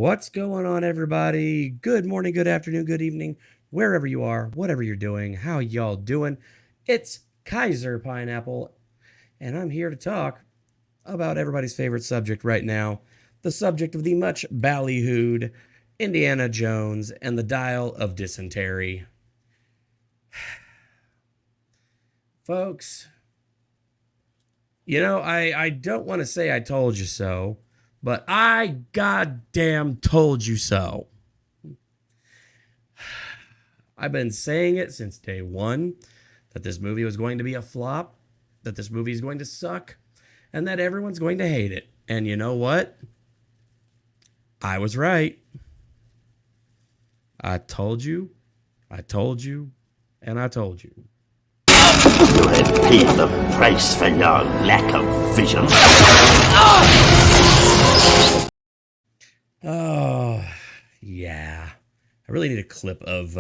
What's going on, everybody? Good morning, good afternoon, good evening, wherever you are, whatever you're doing, how y'all doing? It's Kaiser Pineapple, and I'm here to talk about everybody's favorite subject right now, the subject of the much ballyhooed Indiana Jones and the Dial of Dysentery. Folks, I don't want to say I told you so, but I goddamn told you so. I've been saying it since day one that this movie was going to be a flop, that this movie is going to suck, and that everyone's going to hate it. And you know what? I was right. I told you, and I told you. You'll pay the price for your lack of vision. Oh, yeah. I really need a clip of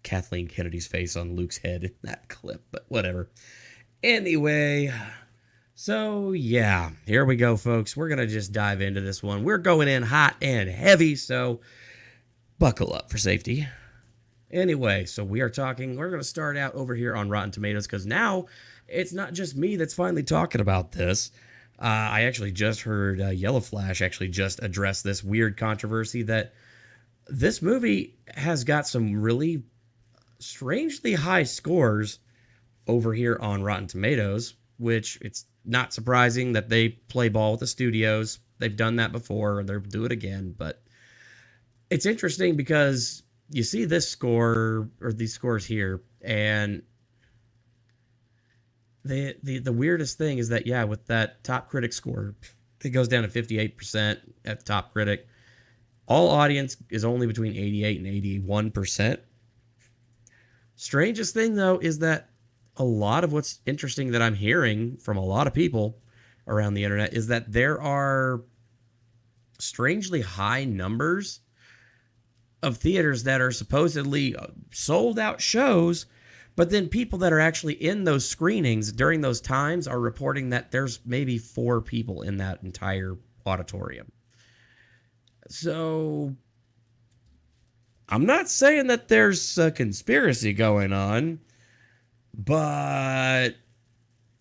Kathleen Kennedy's face on Luke's head in that clip, but whatever. Anyway, so yeah, here we go, folks. We're going to just dive into this one. We're going in hot and heavy, so buckle up for safety. Anyway, so we're going to start out over here on Rotten Tomatoes, because now it's not just me that's finally talking about this. I actually just heard Yellow Flash actually just address this weird controversy that this movie has got some really strangely high scores over here on Rotten Tomatoes, which it's not surprising that they play ball with the studios. They've done that before, and they'll do it again, but it's interesting because you see this score, or these scores here, and the weirdest thing is that, yeah, with that top critic score, it goes down to 58% at the top critic. All audience is only between 88 and 81%. Strangest thing, though, is that a lot of what's interesting that I'm hearing from a lot of people around the internet is that there are strangely high numbers of theaters that are supposedly sold out shows, but then people that are actually in those screenings during those times are reporting that there's maybe 4 people in that entire auditorium. So I'm not saying that there's a conspiracy going on, but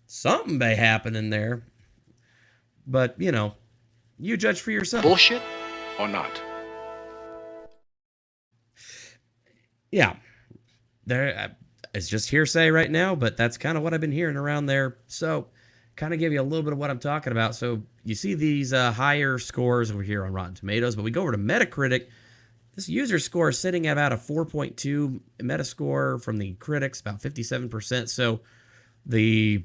something may happen in there. But, you judge for yourself. Bullshit or not? Yeah. It's just hearsay right now, but that's kind of what I've been hearing around there. So, kind of give you a little bit of what I'm talking about. So, you see these higher scores over here on Rotten Tomatoes, but we go over to Metacritic. This user score is sitting at about a 4.2 Metascore from the critics, about 57%. So, the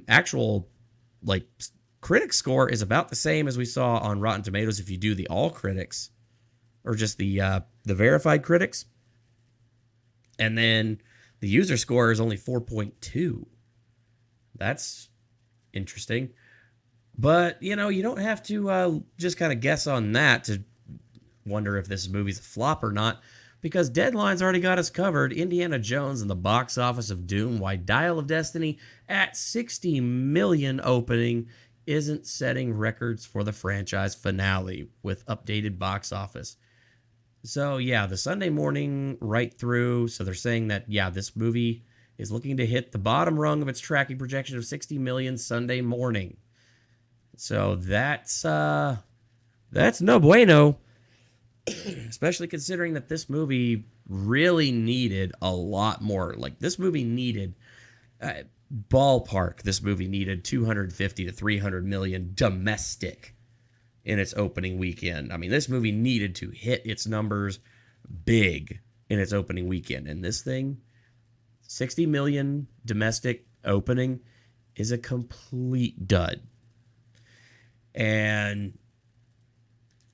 actual critic score is about the same as we saw on Rotten Tomatoes if you do the all critics, or just the verified critics. And then the user score is only 4.2. That's interesting. But, you don't have to just kind of guess on that to wonder if this movie's a flop or not, because Deadline's already got us covered. Indiana Jones and the Box Office of Doom, why Dial of Destiny at 60 million opening isn't setting records for the franchise finale with updated box office. So, yeah, the Sunday morning right through. So they're saying that, yeah, this movie is looking to hit the bottom rung of its tracking projection of 60 million Sunday morning. So that's no bueno, especially considering that this movie really needed a lot more. Like, this movie needed, ballpark, this movie needed 250 to 300 million domestic in its opening weekend. I mean, this movie needed to hit its numbers big in its opening weekend. And this thing, 60 million domestic opening, is a complete dud. And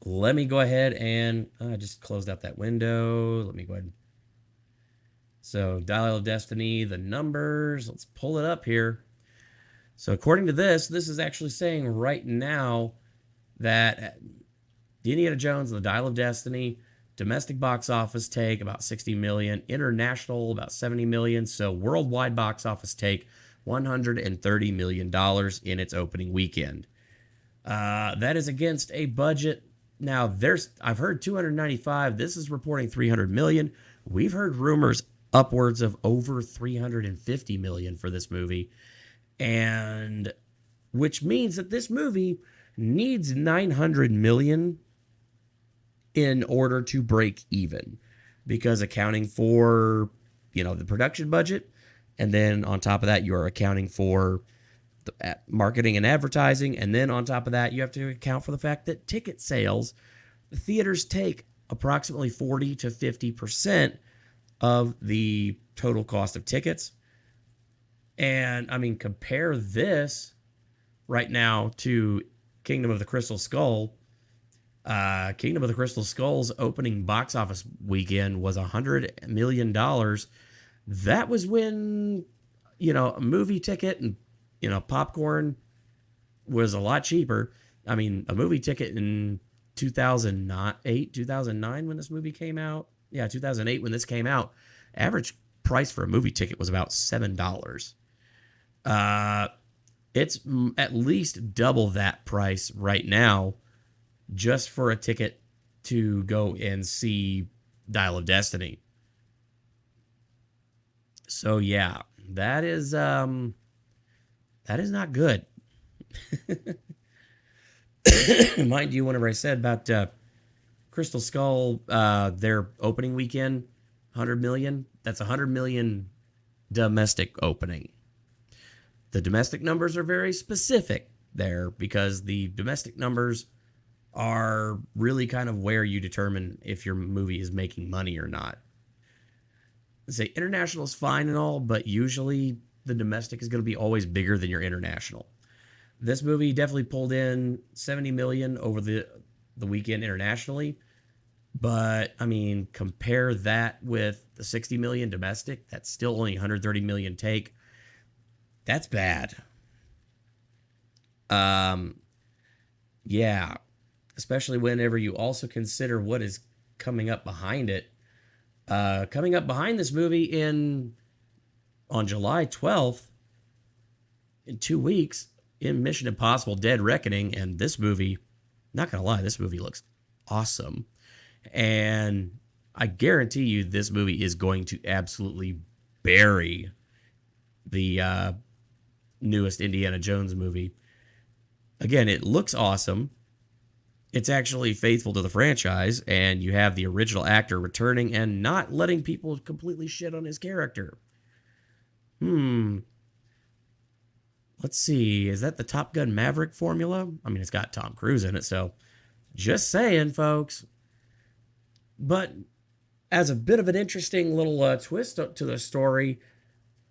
let me go ahead and I just closed out that window. Let me go ahead. So, Dial of Destiny, the numbers, let's pull it up here. So, according to this is actually saying right now that Indiana Jones and the Dial of Destiny, domestic box office take about 60 million, international about 70 million, so worldwide box office take $130 million in its opening weekend. That is against a budget Now I've heard 295. This is reporting 300 million. We've heard rumors upwards of over 350 million for this movie, and which means that this movie needs 900 million in order to break even, because accounting for, the production budget, and then on top of that you're accounting for the marketing and advertising, and then on top of that you have to account for the fact that ticket sales, the theaters take approximately 40 to 50% of the total cost of tickets. And I mean, compare this right now to Kingdom of the Crystal Skull. Kingdom of the Crystal Skull's opening box office weekend was $100 million. That was when, a movie ticket and, popcorn was a lot cheaper. I mean, a movie ticket in 2009 when this movie came out. Yeah, 2008 when this came out. Average price for a movie ticket was about $7. It's at least double that price right now just for a ticket to go and see Dial of Destiny. So yeah, that is not good. Mind you, whenever I said about Crystal Skull, their opening weekend, 100 million, that's 100 million domestic opening. The domestic numbers are very specific there because the domestic numbers are really kind of where you determine if your movie is making money or not. Say international is fine and all, but usually the domestic is going to be always bigger than your international. This movie definitely pulled in 70 million over the weekend internationally, but I mean, compare that with the 60 million domestic, that's still only 130 million take. That's bad. Yeah, especially whenever you also consider what is coming up behind it. Coming up behind this movie on July 12th, in 2 weeks, in Mission Impossible Dead Reckoning, and this movie, not gonna lie, this movie looks awesome. And I guarantee you this movie is going to absolutely bury the newest Indiana Jones movie. Again, it looks awesome. It's actually faithful to the franchise, and you have the original actor returning and not letting people completely shit on his character. Let's see. Is that the Top Gun Maverick formula? I mean, it's got Tom Cruise in it, so just saying, folks. But as a bit of an interesting little twist to the story,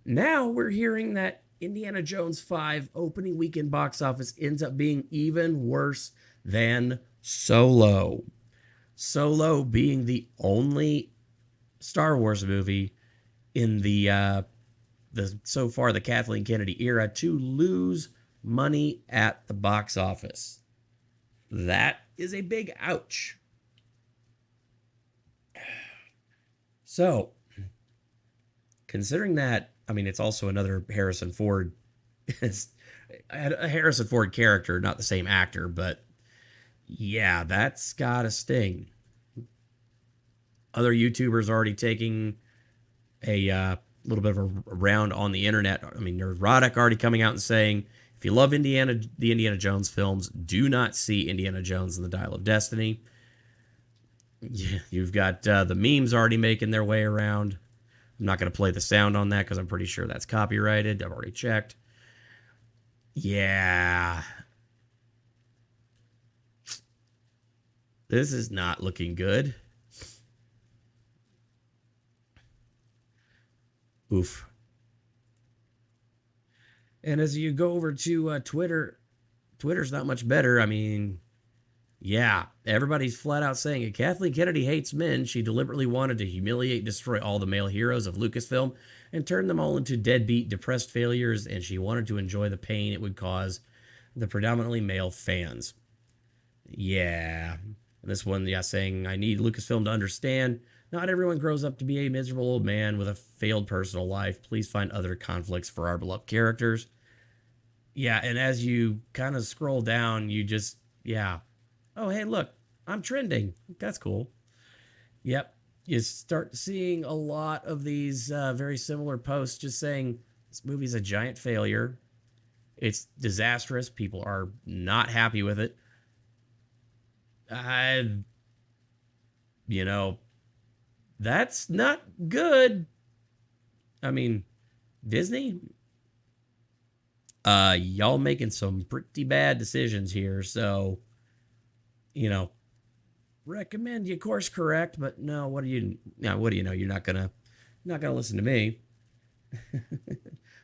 now we're hearing that Indiana Jones 5 opening weekend box office ends up being even worse than Solo. Solo being the only Star Wars movie in the so far the Kathleen Kennedy era to lose money at the box office. That is a big ouch. So, considering that, I mean, it's also another Harrison Ford, a Harrison Ford character, not the same actor, but yeah, that's gotta sting. Other YouTubers already taking a little bit of a round on the internet. I mean, Neurotic already coming out and saying, if you love the Indiana Jones films, do not see Indiana Jones and the Dial of Destiny. Yeah, you've got the memes already making their way around. I'm not going to play the sound on that because I'm pretty sure that's copyrighted. I've already checked. Yeah. This is not looking good. Oof. And as you go over to Twitter, Twitter's not much better. I mean, yeah, everybody's flat out saying it. Kathleen Kennedy hates men. She deliberately wanted to humiliate and destroy all the male heroes of Lucasfilm and turn them all into deadbeat, depressed failures, and she wanted to enjoy the pain it would cause the predominantly male fans. Yeah. This one, yeah, saying, I need Lucasfilm to understand. Not everyone grows up to be a miserable old man with a failed personal life. Please find other conflicts for our beloved characters. Yeah, and as you kind of scroll down, you just, yeah. Oh, hey, look. I'm trending. That's cool. Yep. You start seeing a lot of these very similar posts just saying this movie's a giant failure. It's disastrous. People are not happy with it. I, you know, that's not good. I mean, Disney, y'all making some pretty bad decisions here. So, you know, recommend you course correct, but no, what do you know? You're not gonna listen to me.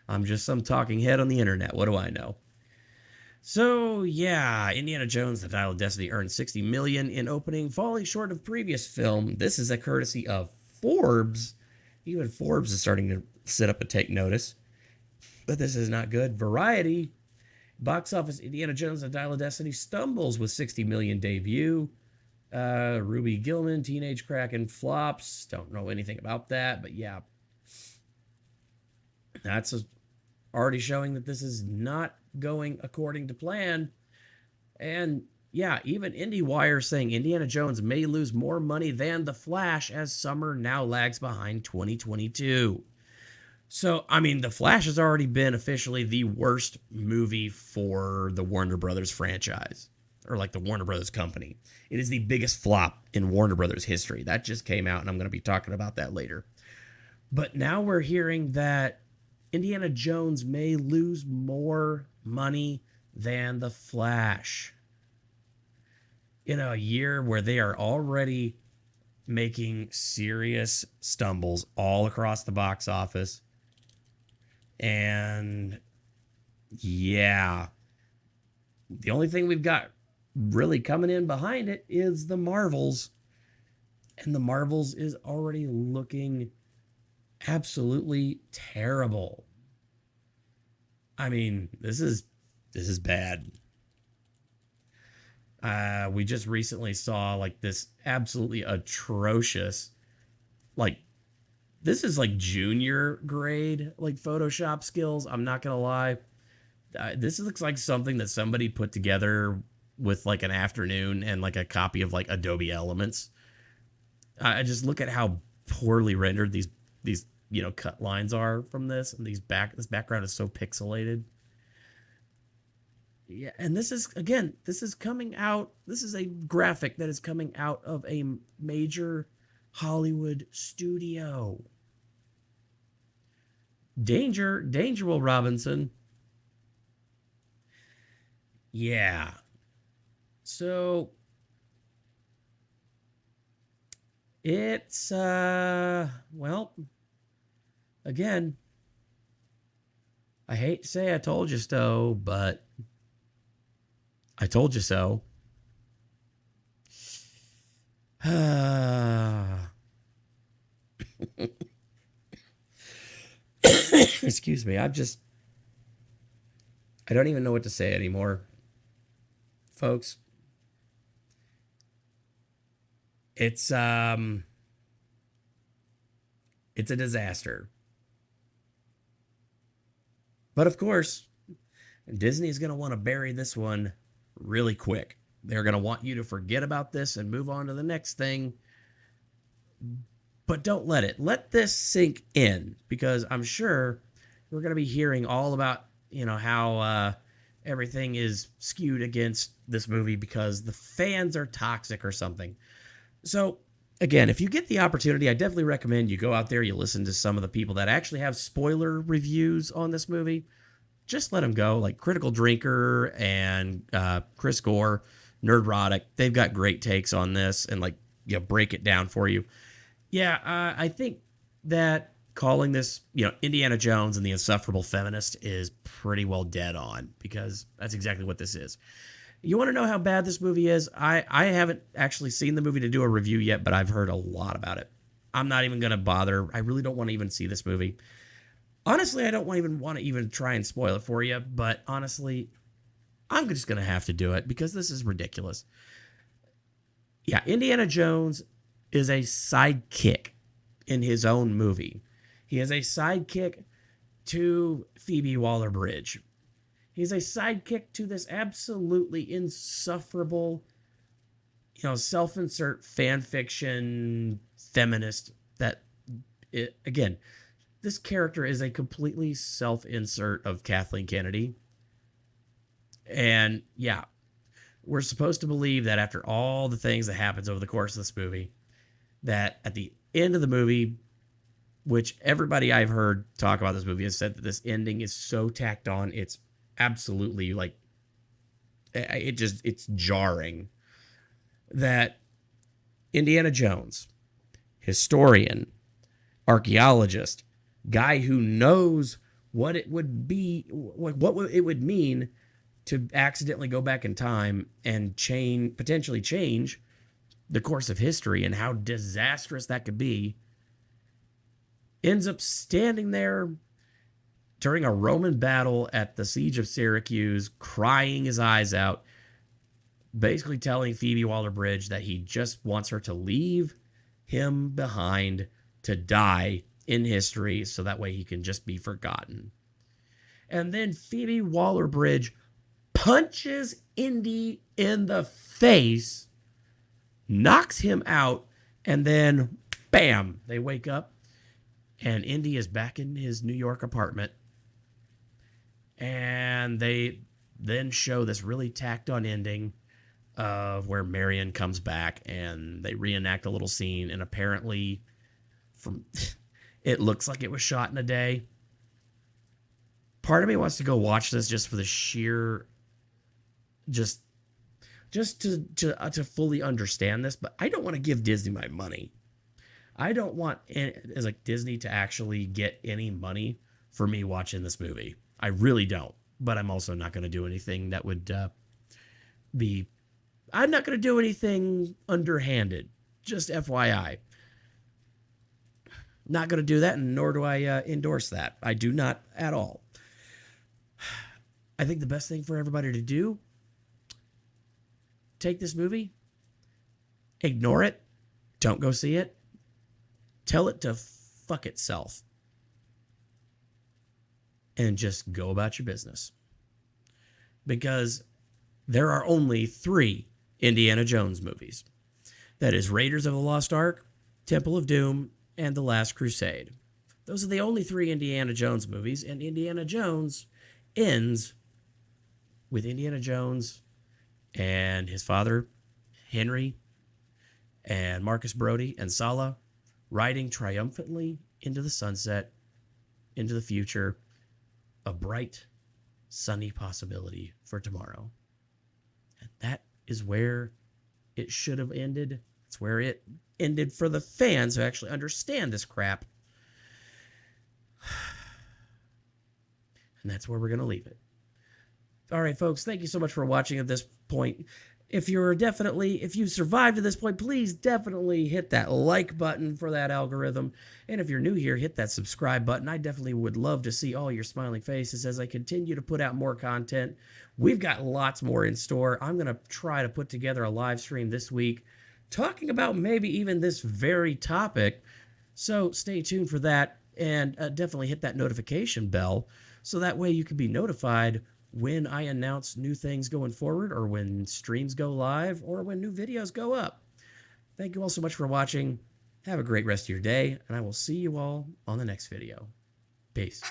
I'm just some talking head on the internet. What do I know? So yeah, Indiana Jones: The Dial of Destiny earned $60 million in opening, falling short of previous film. This is a courtesy of Forbes. Even Forbes is starting to sit up and take notice. But this is not good. Variety, box office: Indiana Jones: The Dial of Destiny stumbles with $60 million debut. Ruby Gillman, Teenage Kraken, flops. Don't know anything about that, but yeah, that's already showing that this is not going according to plan. And yeah, even IndieWire saying Indiana Jones may lose more money than The Flash as summer now lags behind 2022. So, I mean, The Flash has already been officially the worst movie for the Warner Brothers franchise, or like the Warner Brothers company. It is the biggest flop in Warner Brothers history. That just came out, and I'm going to be talking about that later. But now we're hearing that Indiana Jones may lose more money than The Flash in a year where they are already making serious stumbles all across the box office. And yeah, the only thing we've got really coming in behind it is the Marvels. And the Marvels is already looking absolutely terrible. I mean, this is bad. We just recently saw like this absolutely atrocious, like, this is like junior grade, like Photoshop skills. I'm not going to lie. This looks like something that somebody put together with like an afternoon and like a copy of like Adobe Elements. I just look at how poorly rendered these cut lines are from this, and this background is so pixelated. Yeah, and this is coming out. This is a graphic that is coming out of a major Hollywood studio. Danger, Will Robinson. Yeah. So it's well, again, I hate to say I told you so, but I told you so. Excuse me. I don't even know what to say anymore. Folks, it's a disaster. But of course, Disney is going to want to bury this one really quick. They're going to want you to forget about this and move on to the next thing. But don't let this sink in, because I'm sure we're going to be hearing all about, how everything is skewed against this movie because the fans are toxic or something. So again, if you get the opportunity, I definitely recommend you go out there, you listen to some of the people that actually have spoiler reviews on this movie. Just let them go, like Critical Drinker and Chris Gore, Nerdrotic. They've got great takes on this and break it down for you. Yeah, I think that calling this, Indiana Jones and the Insufferable Feminist is pretty well dead on, because that's exactly what this is. You want to know how bad this movie is? I haven't actually seen the movie to do a review yet, but I've heard a lot about it. I'm not even going to bother. I really don't want to even see this movie. Honestly, I don't want to even try and spoil it for you, but honestly, I'm just going to have to do it because this is ridiculous. Yeah, Indiana Jones is a sidekick in his own movie. He is a sidekick to Phoebe Waller-Bridge. He's a sidekick to this absolutely insufferable, self-insert fan fiction feminist again, this character is a completely self-insert of Kathleen Kennedy. And yeah, we're supposed to believe that after all the things that happens over the course of this movie, that at the end of the movie, which everybody I've heard talk about this movie has said that this ending is so tacked on, it's absolutely like, it's jarring, that Indiana Jones, historian, archaeologist, guy who knows what it would be, what it would mean to accidentally go back in time and potentially change the course of history and how disastrous that could be, ends up standing there during a Roman battle at the siege of Syracuse, crying his eyes out, basically telling Phoebe Waller-Bridge that he just wants her to leave him behind to die in history so that way he can just be forgotten. And then Phoebe Waller-Bridge punches Indy in the face, knocks him out, and then bam, they wake up and Indy is back in his New York apartment. And they then show this really tacked on ending of where Marion comes back and they reenact a little scene, and apparently it looks like it was shot in a day. Part of me wants to go watch this just for the sheer, just to fully understand this, but I don't want to give Disney my money. I don't want Disney to actually get any money for me watching this movie. I really don't. But I'm also not going to do anything that would I'm not going to do anything underhanded. Just FYI. Not going to do that, and nor do I endorse that. I do not at all. I think the best thing for everybody to do, take this movie, ignore it, don't go see it, tell it to fuck itself, and just go about your business. Because there are only 3 Indiana Jones movies. That is Raiders of the Lost Ark, Temple of Doom, and The Last Crusade. Those are the only 3 Indiana Jones movies, and Indiana Jones ends with Indiana Jones and his father, Henry, and Marcus Brody and Sala riding triumphantly into the sunset, into the future, a bright, sunny possibility for tomorrow. And that is where it should have ended. It's where it ended for the fans who actually understand this crap. And that's where we're going to leave it. All right, folks, thank you so much for watching at this point. If you survived to this point, please definitely hit that like button for that algorithm. And if you're new here, hit that subscribe button. I definitely would love to see all your smiling faces as I continue to put out more content. We've got lots more in store. I'm going to try to put together a live stream this week talking about maybe even this very topic. So stay tuned for that, and definitely hit that notification bell so that way you can be notified when I announce new things going forward, or when streams go live, or when new videos go up. Thank you all so much for watching. Have a great rest of your day, and I will see you all on the next video. Peace.